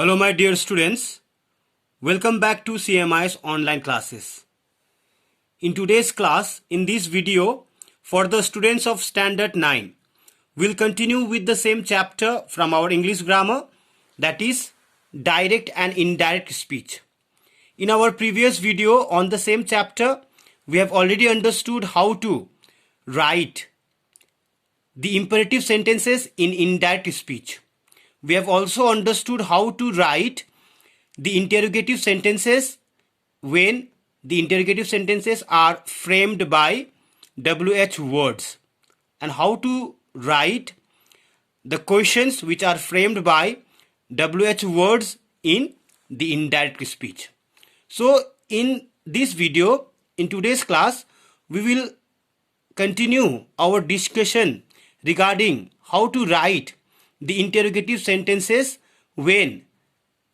Hello my dear students, welcome back to CMI's online classes. In today's class, in this video, for the students of Standard 9, we'll continue with the same chapter from our English grammar, that is direct and indirect speech. In our previous video on the same chapter, we have already understood how to write the imperative sentences in indirect speech. We have also understood how to write the interrogative sentences when the interrogative sentences are framed by WH words, and how to write the questions which are framed by WH words in the indirect speech. So in this video, in today's class, we will continue our discussion regarding how to write the interrogative sentences when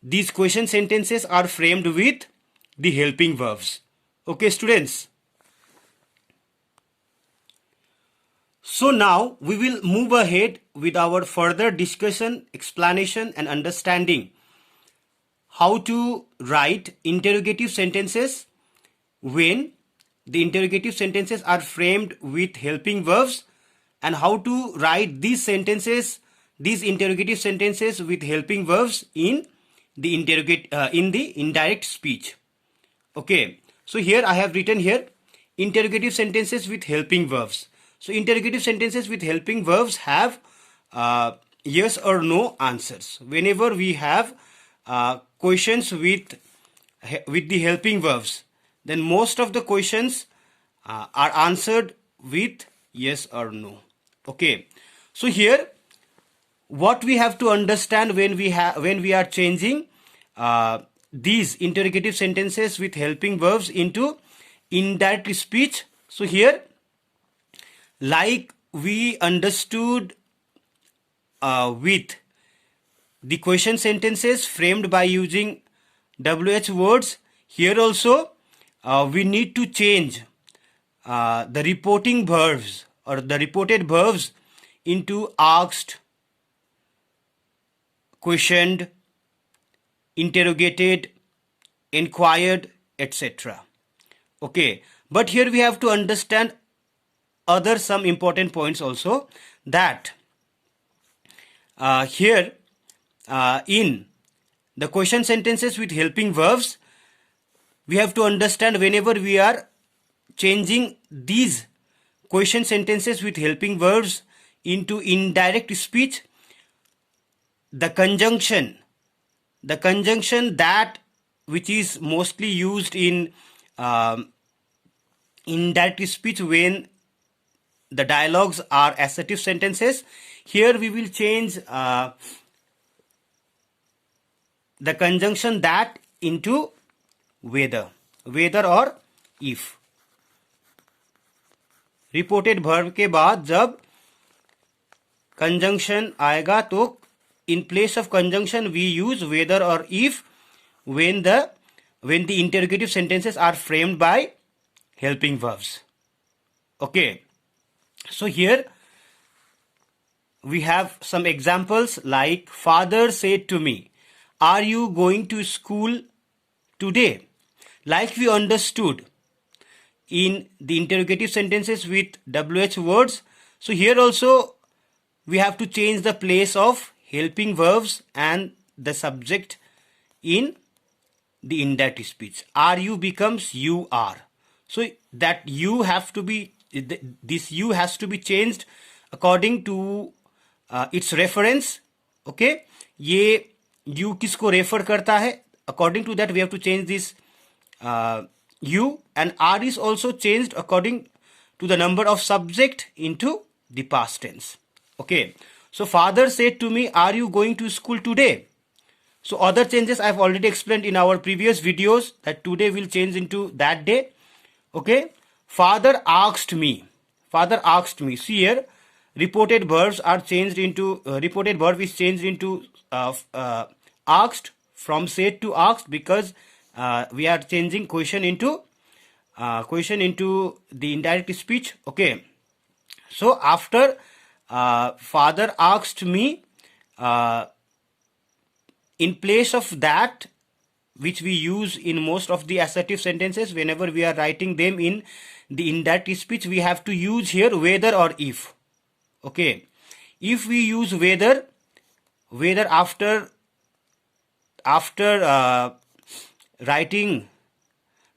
these question sentences are framed with the helping verbs. Okay, students. So now we will move ahead with our further discussion, explanation and understanding how to write interrogative sentences when the interrogative sentences are framed with helping verbs, and how to write these sentences, these interrogative sentences with helping verbs in the indirect speech. Okay, so here I have written here interrogative sentences with helping verbs. So interrogative sentences with helping verbs have yes or no answers. Whenever we have questions with the helping verbs, then most of the questions are answered with yes or no. Okay, so here what we have to understand when we are changing these interrogative sentences with helping verbs into indirect speech. So here, like we understood with the question sentences framed by using WH words, here also we need to change the reporting verbs or the reported verbs into asked, questioned, interrogated, inquired, etc. Okay, but here we have to understand other some important points also, that here in the question sentences with helping verbs, we have to understand whenever we are changing these question sentences with helping verbs into indirect speech, the conjunction that which is mostly used in indirect speech when the dialogues are assertive sentences, here we will change the conjunction that into whether or if. Reported verb के बाद जब conjunction आएगा तो in place of conjunction we use whether or if when the interrogative sentences are framed by helping verbs. Okay, so here we have some examples like father said to me, are you going to school today? Like we understood in the interrogative sentences with WH words, so here also we have to change the place of helping verbs and the subject in the indirect speech. Are you becomes you are. So that you have to be, this you has to be changed according to its reference. Okay, ये you किसको refer करता है, according to that we have to change this you, and are is also changed according to the number of subject into the past tense. Okay, so father said to me, are you going to school today? So other changes I have already explained in our previous videos, that today will change into that day. Okay, father asked me. See here, reported verbs are changed into reported verb is changed into asked from said to asked, because we are changing question into the indirect speech. Okay, so after father asked me, in place of that, which we use in most of the assertive sentences, whenever we are writing them in the indirect speech, we have to use here whether or if. Okay, if we use whether after writing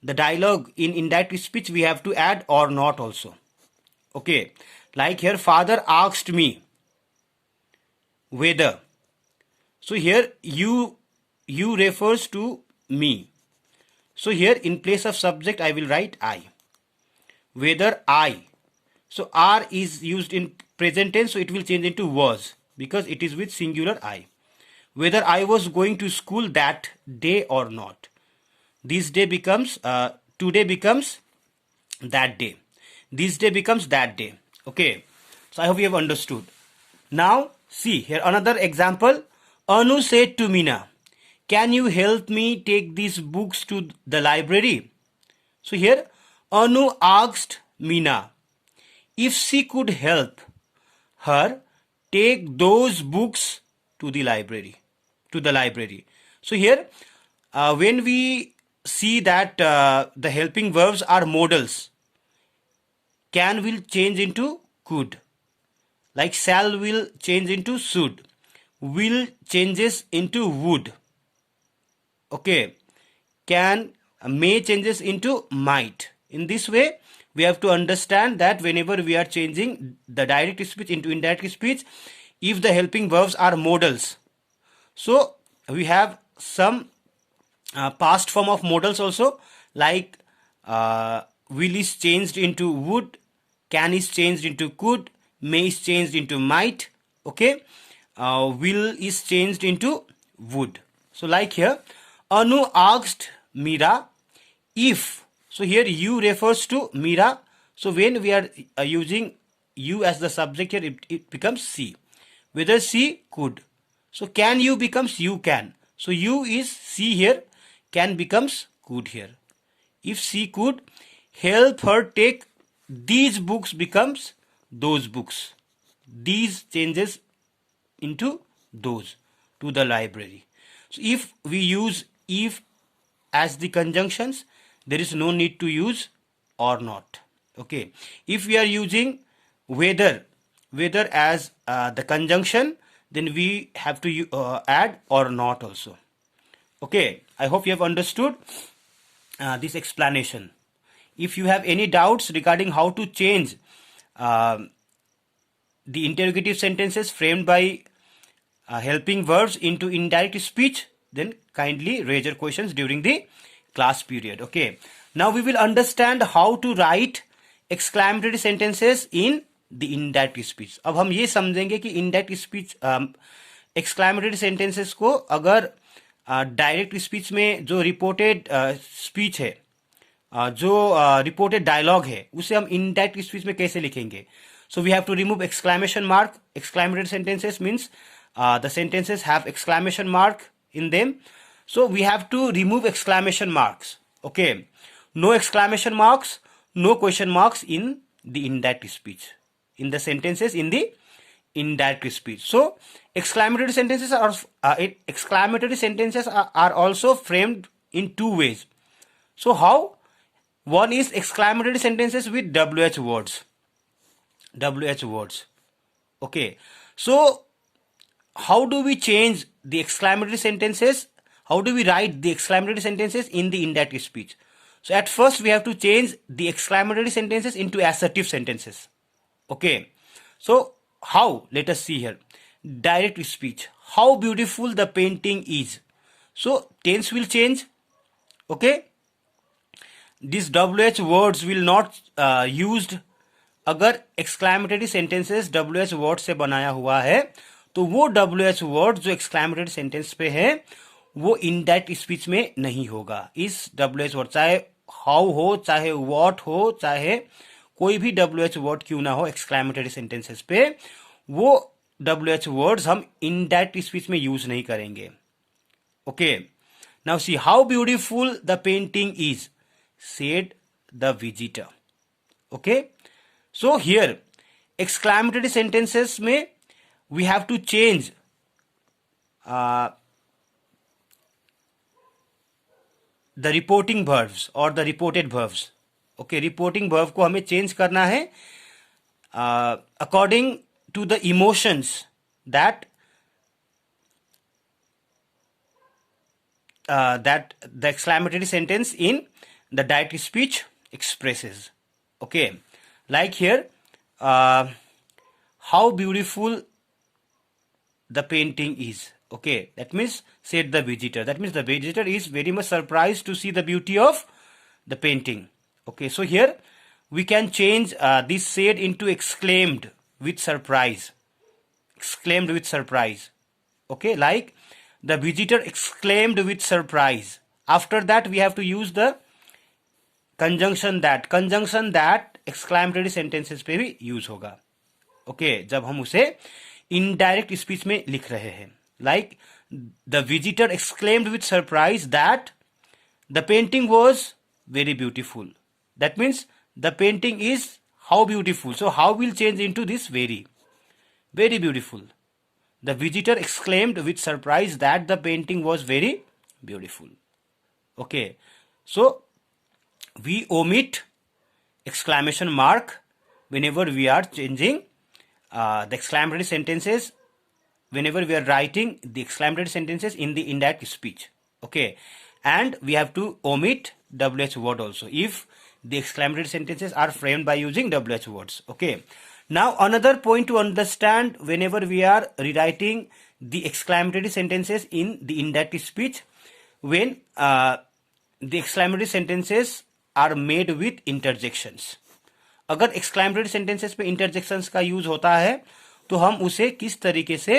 the dialogue in indirect speech, we have to add or not also. Okay, like here, father asked me whether. So here you refers to me. So here in place of subject I will write I. Whether I. So are is used in present tense, so it will change into was because it is with singular I. Whether I was going to school that day or not. This day becomes today becomes that day. This day becomes that day. Okay, so I hope you have understood. Now see here another example. Anu said to Meena, can you help me take these books to the library? So here Anu asked Meena if she could help her take those books to the library. So here when we see that the helping verbs are modals, can will change into could, like shall will change into should, will changes into would. Okay, can may changes into might. In this way we have to understand that whenever we are changing the direct speech into indirect speech, if the helping verbs are modals, so we have some past form of modals also, like will is changed into would, can is changed into could, may is changed into might. Okay, will is changed into would. So like here Anu asked Meera if. So here you refers to Meera. So when we are using you as the subject here, it becomes she. Whether she could. So can you becomes you can. So you is she here, can becomes could here. If she could help her take these books becomes those books. These changes into those to the library. So if we use if as the conjunctions, there is no need to use or not. Okay, if we are using whether as the conjunction, then we have to add or not also. Okay, I hope you have understood this explanation. If you have any doubts regarding how to change the interrogative sentences framed by helping verbs into indirect speech, then kindly raise your questions during the class period. Okay, now we will understand how to write exclamatory sentences in the indirect speech. अब हम ये समझेंगे कि indirect speech exclamatory sentences को अगर direct speech में जो reported speech है, जो रिपोर्टेड डायलॉग है, उसे हम इनडायरेक्ट स्पीच में कैसे लिखेंगे. So we have to remove exclamation mark. Exclamatory sentences means the sentences have exclamation mark in them. So we have to remove exclamation marks. Okay, no exclamation marks, no question marks in the indirect speech, in the sentences in the indirect speech. So exclamatory sentences are also framed in two ways. So how? One is exclamatory sentences with WH words. Okay, so how do we change the exclamatory sentences? How do we write the exclamatory sentences in the indirect speech? So at first we have to change the exclamatory sentences into assertive sentences. Okay, so how? Let us see here. Direct speech. How beautiful the painting is. So tense will change. Okay, these WH words will not used. अगर exclamatory sentences WH word से बनाया हुआ है तो वो WH word जो exclamatory sentence पे है वो indirect speech में नहीं होगा. इस WH वर्ड चाहे how हो, चाहे what हो, चाहे कोई भी WH वर्ड क्यों ना हो exclamatory sentences पे, वो WH words हम indirect speech में यूज नहीं करेंगे. Okay, now see how beautiful the painting is, said the visitor. Okay, so here exclamatory sentences में we have to change the reporting verbs or the reported verbs. Okay, reporting verb को हमें change करना है according to the emotions that that the exclamatory sentence in the direct speech expresses. Okay, like here, how beautiful the painting is. Okay, that means said the visitor. That means the visitor is very much surprised to see the beauty of the painting. Okay, so here we can change this said into exclaimed with surprise. Exclaimed with surprise. Okay, like the visitor exclaimed with surprise. After that we have to use the conjunction that. Conjunction that exclamatory sentences पे भी use होगा. Okay, जब हम उसे indirect speech में लिख रहे हैं. Like the visitor exclaimed with surprise that the painting was very beautiful. That means the painting is how beautiful. So how will change into this very. Very beautiful. The visitor exclaimed with surprise that the painting was very beautiful. Okay, so we omit exclamation mark whenever we are changing the exclamatory sentences, whenever we are writing the exclamatory sentences in the indirect speech. Okay, and we have to omit WH word also if the exclamatory sentences are framed by using WH words. Okay, now another point to understand whenever we are rewriting the exclamatory sentences in the indirect speech, when the exclamatory sentences are made with interjections. अगर exclamatory sentences पे interjections का use होता है तो हम उसे किस तरीके से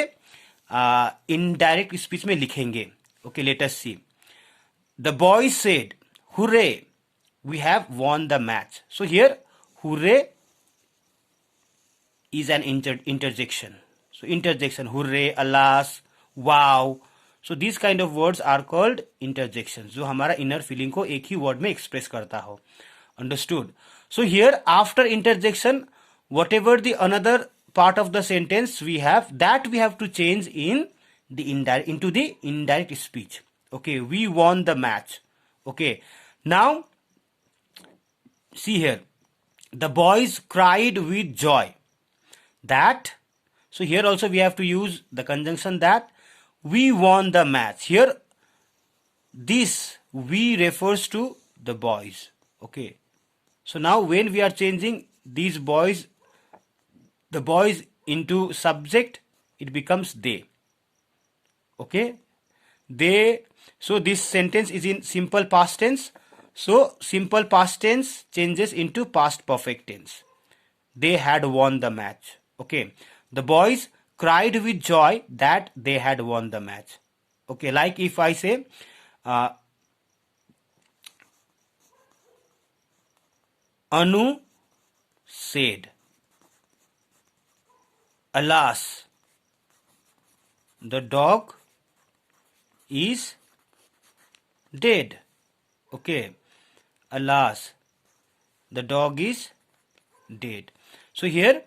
indirect speech में लिखेंगे. Okay, let us see. The boys said, "Hooray! We have won the match." So here, hooray is an interjection. So interjection, hooray, alas, wow. So these kind of words are called interjections, जो हमारा inner feeling को एक ही word में express करता हो. Understood? So here after interjection, whatever the another part of the sentence we have, that we have to change in the indirect into the indirect speech. Okay, we won the match. Okay, now see here, the boys cried with joy. That, so here also we have to use the conjunction that. We won the match. Here this we refers to the boys. Okay, so now when we are changing these boys, the boys into subject, it becomes they. Okay, they. So this sentence is in simple past tense. So simple past tense changes into past perfect tense. They had won the match. Okay, the boys cried with joy that they had won the match. Okay, like if I say Anu said, "Alas, the dog is dead." Okay, alas, the dog is dead. So here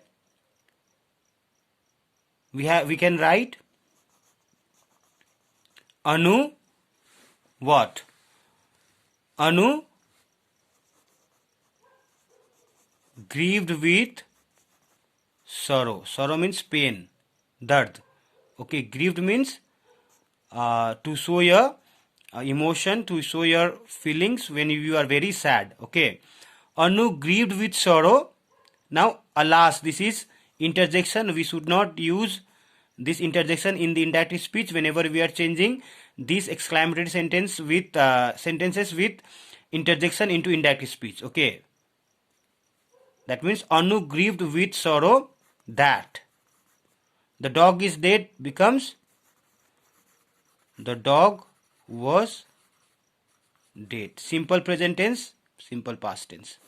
we can write Anu what? Anu grieved with sorrow. Sorrow means pain, dard. Okay, grieved means to show your emotion, to show your feelings when you are very sad. Okay, Anu grieved with sorrow. Now alas, this is interjection. We should not use this interjection in the indirect speech whenever we are changing this exclamatory sentence with sentences with interjection into indirect speech. Okay, that means Anu grieved with sorrow that the dog is dead becomes the dog was dead. Simple present tense, simple past tense.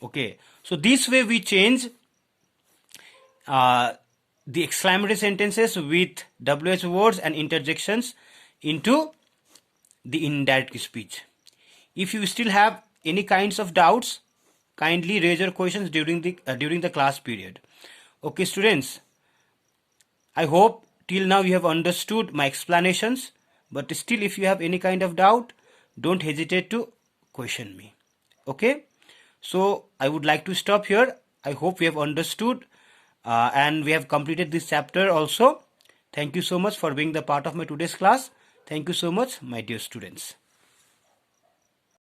Okay, so this way we change the exclamatory sentences with WH words and interjections into the indirect speech. If you still have any kinds of doubts, kindly raise your questions during the class period. Okay, students, I hope till now you have understood my explanations, but still if you have any kind of doubt, don't hesitate to question me. Okay, so I would like to stop here. I hope we have understood and we have completed this chapter also. Thank you so much for being the part of my today's class. Thank you so much, my dear students.